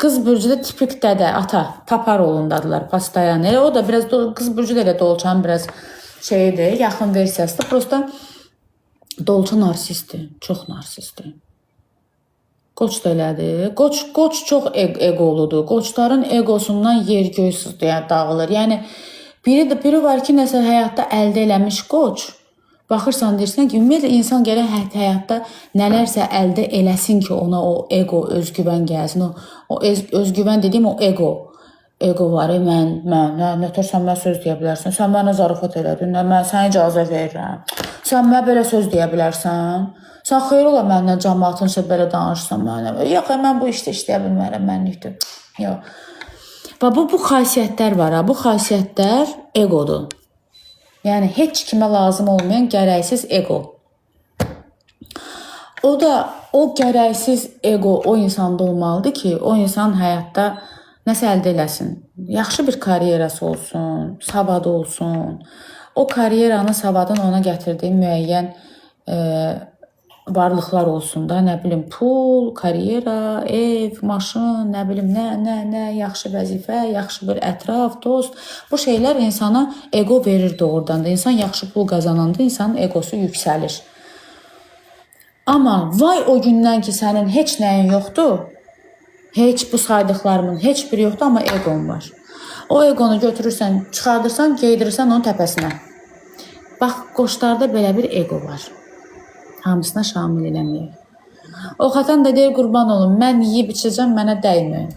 qız bürcü də tipik dədə, ata, papar olundadılar pastayan. Elə o da biraz qız bürcü də elə Dolçanın biraz şeyidir, yaxın versiyasıdır. Prosta Dolça narsistdir, çox narsistdir. Qoç da elədir. Qoç çox egoludur. Qoçların egosundan yer göy dağılır. Yəni biri var ki, nəsə həyatda əldə eləmiş qoç. Baxırsan deyirsən ki, ümumiyyətlə insan gərək həyatda nələrsə əldə eləsin ki, ona o ego, özgüvən gəlsin. O özgüvən dediyim o ego. Ego var, nə törsən mən söz deyə bilərsən. Sən mənə zarafat elədin, mən sənə icazə verirəm. Sən mənə belə söz deyə bilərsən. Sən xeyr ola məndən cəmaatın üçün belə danışsan mənə. Yox, mən bu işdə işləyə bilmərəm, mənlikdir. Yox. Və bu xasiyyətlər var. Bu xasiyyətlər egodur. Yəni, heç kimə lazım olmayan gərəksiz ego. O gərəksiz ego o insanda olmalıdır ki, o insan həyatda nəsə əldə eləsin. Yaxşı bir karyerası olsun, savadı olsun. O karyeranı, savadın ona gətirdiyi müəyyən varlıqlar olsun da, nə bilim, pul, karyera, ev, maşın, nə bilim, nə, yaxşı vəzifə, yaxşı bir ətraf, dost. Bu şeylər insana ego verir doğrudan da. İnsan yaxşı pul qazananda insanın egosu yüksəlir. Amma vay o gündən ki, sənin heç nəyin yoxdur, heç bu saydıqlarımın heç biri yoxdur, amma egon var. O egonu götürürsən, çıxardırsan, geydirirsən onun təpəsinə. Bax, qoçlarda belə bir ego var. Hamısına şamil eləməyək. O xatan da deyir, qurban olun, mən yiyib içəcəm, mənə dəyməyin.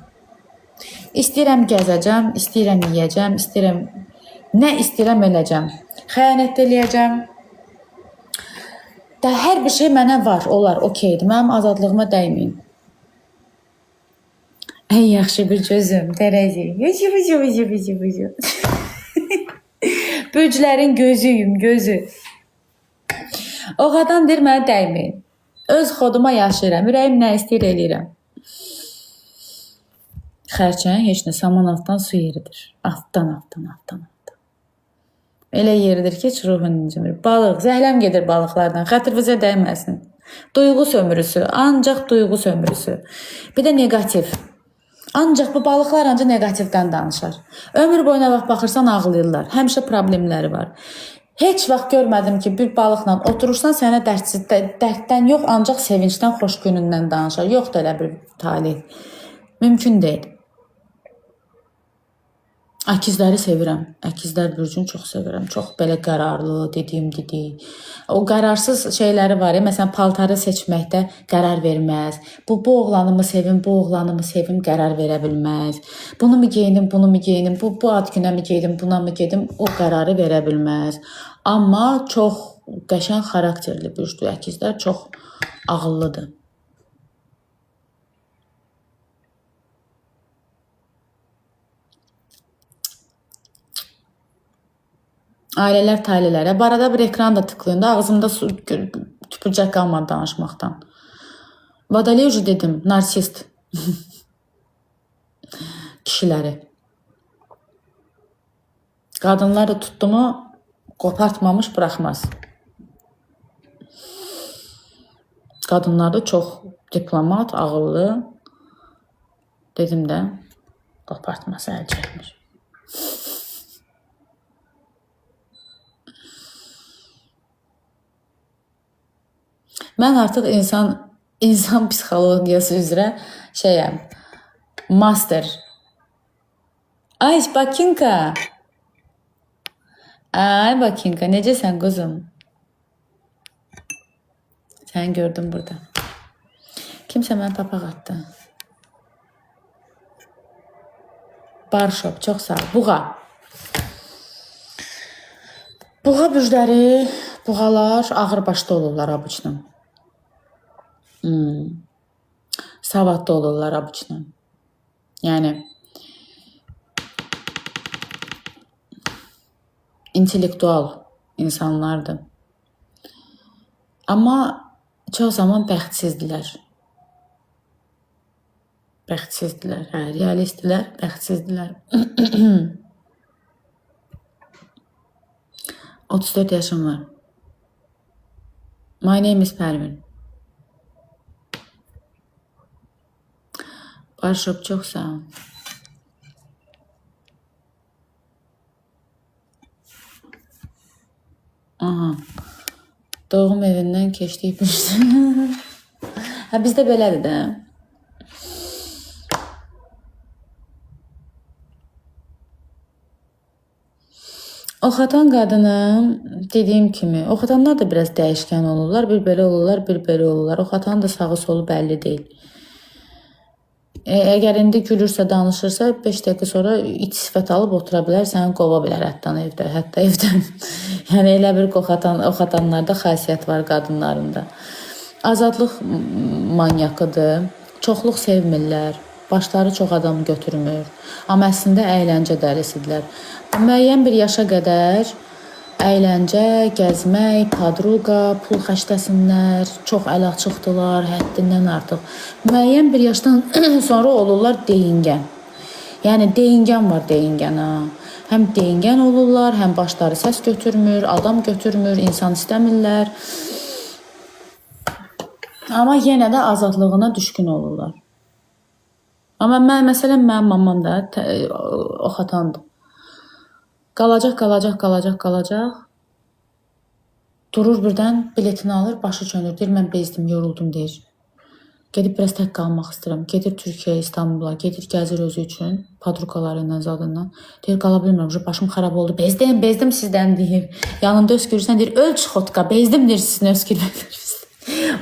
İstəyirəm gəzəcəm, istəyirəm yiyəcəm, nə istəyirəm eləcəm. Xəyanət eləyəcəm. Hər bir şey mənə var, olar, okeydir. Mənim azadlığıma dəyməyin. Ən yaxşı bir gözüm, tərəzi. Böclərin gözüyüm, gözü. O qadın deyir, mənə dəyməyin. Öz xoduma yaşayıram, ürəyim nə istəyir eləyirəm. Xərçəng heç nə, saman altdan su yeridir. Altdan. Elə yeridir ki, heç ruhun incimir. Balıq, zəhləm gedir balıqlardan, xətirvizə dəyməsin. Duyğu sömürüsü, ancaq duyğu sömürüsü. Bir də negativ. Ancaq bu balıqlar ancaq negativdən danışar. Ömür boyuna baxırsan ağlayırlar. Həmişə problemləri var. Heç vaxt görmədim ki, bir balıqla oturursan sənə dərddən yox, ancaq sevincdən, xoş günündən danışar. Yoxdur elə bir talih. Mümkün deyil. Əkizləri sevirəm. Əkizlər bürcünü çox sevirəm. Çox belə qərarlı, dediyim. O qərarsız şeyləri var ya, məsələn, paltarı seçməkdə qərar verməz. Bu oğlanımı sevim, bu oğlanımı sevim, qərar verə bilməz. Bunu mu geyinim, bu ad günə mi geyidim, buna mı gedim, o qərarı verə bilməz. Amma çox qəşəng xarakterli bürcdür. Əkizlər çox ağıllıdır. Ailələr, tailələrə. Bu arada bir ekran da tıklayın da, ağzımda tüpürcək qalmadı danışmaqdan. Vadalej dedim, narsist. Kişiləri. Qadınları tutdu mu, qopartmamış bıraxmaz. Qadınlar da çox diplomat, ağıllı. Dedim də, qopartması əl çəkmiş. Mən artıq insan psixologiyası üzrə şeyəm, master. Ay, Bakinka. Ay, Bakinka, necəsən quzum? Səni gördüm burada. Kimsə mənə papaq atdı. Barşop, çox sağ ol. Buğa. Buğa bürcləri, buğalar ağır başda olurlar abıçla. Savadlı olurlar abıçla. Yəni, intellektual insanlardır. Amma çox zaman bəxtsizdirlər. Realistdirlər, bəxtsizdirlər. 34 yaşım var. My name is Pərvin. Barışıb çox sağ ol. Aha. Doğum evindən keçdik bir. Hə bizdə belədir də. Oxatan qadının dediyim kimi, oxatanlar da biraz dəyişkən olurlar. Bir belə olurlar, bir belə olurlar. Oxatanın da sağı solu bəlli deyil. Əgər indi gülürsə, danışırsa 5 dəqiqə sonra it sifət alıb otura bilər, səni qova bilər hətta evdən. Yəni elə bir oxatanlarda xasiyyət var qadınlarında. Azadlıq manyakıdır. Çoxluq sevmirlər. Başları çox adam götürmür. Amma əslində əyləncə dəlisidirlər. Müəyyən bir yaşa qədər əyləncə, gəzmək, padruqa, pul xərcləsinlər, çox əl açıqdılar, həddindən artıq. Müəyyən bir yaşdan sonra olurlar deyingən. Yəni deyingən var deyingən ha. Həm deyingən olurlar, həm başları səs götürmür, adam götürmür, insan istəmirlər. Amma yenə də azadlığına düşkün olurlar. Amma məsələn mənim mamam da oxatandı. Qalacaq. Durur birdən, biletini alır, başı çönür. Deyir, mən bezdim, yoruldum deyir. Gedib biraz tək qalmaq istəyirəm. Gedir Türkiyəyə, İstanbula, gedir, gəzir özü üçün, padrukaları ilə, zadından. Deyir, qala bilmirəm, başım xarab oldu. Bezdim sizdən deyir. Yanında öskürürsən, deyir, öl çıxotka, bezdim deyir, sizin öskürməklər.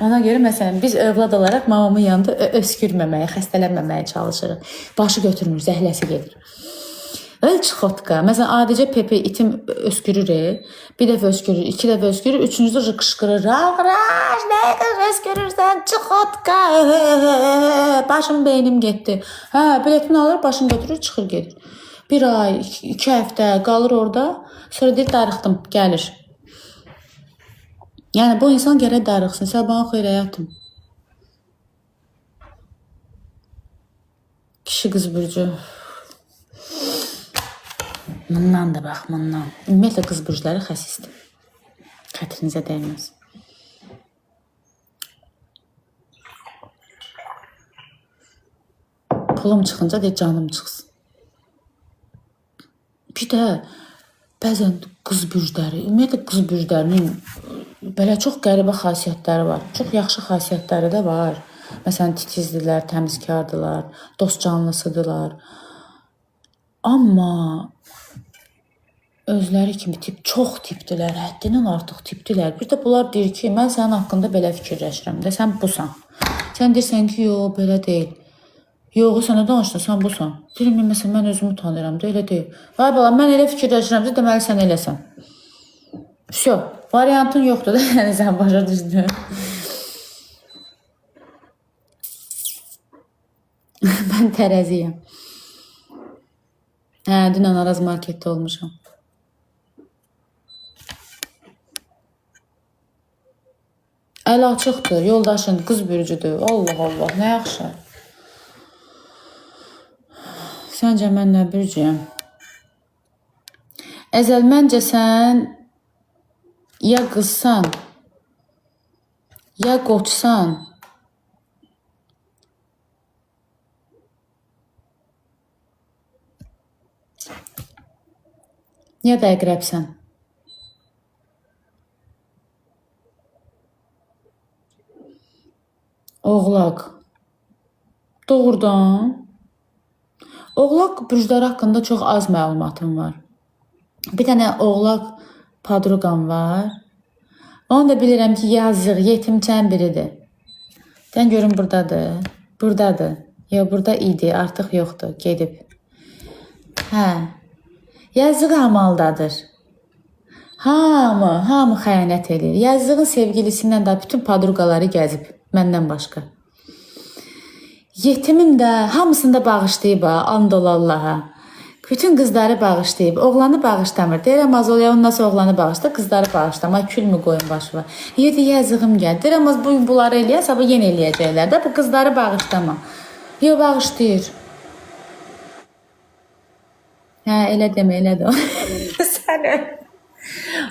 Ona görə məsələn biz övlad olaraq mamamın yanında öskürməməyə, xəstələnməməyə çalışırıq. Başı götürmür, zəhləsi gedir. Öl çıxotka. Məsələn, adicə Pepe itim öskürür. Bir dəfə öskürür, iki dəfə öskürür, üçüncüdə qışqırır. Ağraş, nə öskürürsən? Çıxotka. Başım, beynim getdi. Hə, biletini alır, başını götürür, çıxır gedir. Bir ay, 2 həftə qalır orada. Sonra deyir, darıxdım, gəlir. Yəni bu insan gərək darıxsın. Səbahın xeyir həyatım. Kişi qız bürcü. Bundan da bax, bundan. Ümumiyyətlə qız bürcləri xəsisdir. Xətrinizə dəyməz. Pulum çıxınca deyir, canım çıxsın. Bir də bəzən qız bürcləri, ümumiyyətlə qız bürclərinin belə çox qəribə xasiyyətləri var. Çox yaxşı xasiyyətləri də var. Məsələn, titizdirlər, təmizkardılar, dostcanlısıdırlar. Amma özləri kimi çox tipdilər, həddindən artıq tipdilər. Bir də bunlar deyir ki, mən sənin haqqında belə fikirləşirəm də, sən busan. Sən deyirsən ki, yox, belə deyil. Yox, sənə danışdın, sən busan. Deyirəm, məsələn, mən özümü tanıyıram da, elə deyil. Vay bala, mən elə fikirləşirəm, deməli sən eləsən. Всё, variantın yoxdur da, yəni sən başa düşdün. Mən tərəziyəm. Hə, dünən Araz marketdə olmuşam. Əl açıqdır, yoldaşın qız bürcüdür. Allah Allah, nə yaxşı. Səncə mən nə bürcüyəm? Əzəl, məncə sən ya qızsan, ya qoçsan, ya da əqrəbsən. Oğlaq. Doğrudan. Oğlaq bürcləri haqqında çox az məlumatım var. Bir dənə oğlaq padruqam var. Onu da bilirəm ki, yazıq, yetimçən biridir. Dən görüm buradadır. Buradadır. Ya burada idi, artıq yoxdur, gedib. Hə. Yazığı hamaldadır. Hamı xəyanət edir. Yazığın sevgilisindən də bütün padruqaları gəzib. Məndən başqa. Yetimin də hamısını da bağışlayıb, and ol Allaha. Bütün qızları bağışlayıb, oğlanı bağışlamır. Deyirəm, Azolya, ondan sonra oğlanı bağışla, qızları bağışlama, kül mü qoyun başına. Yedi, yazığım gəl. Deyirəm, bugün bunları eləyər, sabah yenə eləyəcəklər də, bu qızları bağışlama. Yox, bağışlayır. Hə, elə demə, elə də o. Sənə.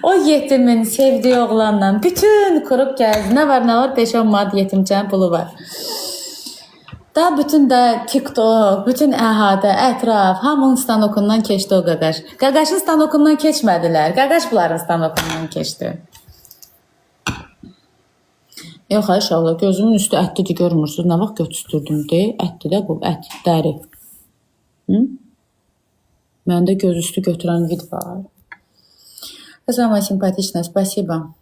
O yetimin sevdiyi oğlanla bütün qrup gəldi. Nə var, 5-10 mad yetimçənin pulu var. Da bütün də TikTok, bütün əhadə, ətraf, hamının stanokundan keçdi o qaqaş. Qaqaşın stanokundan keçmədilər. Qaqaş bunların stanokundan keçdi. Yox, inşallah gözümün üstü ətlidir, görmürsünüz. Nə vaxt götüstürdüm de, ətli də bu, ət, dəri. Məndə göz üstü götürən vid var. Самое симпатичное, спасибо.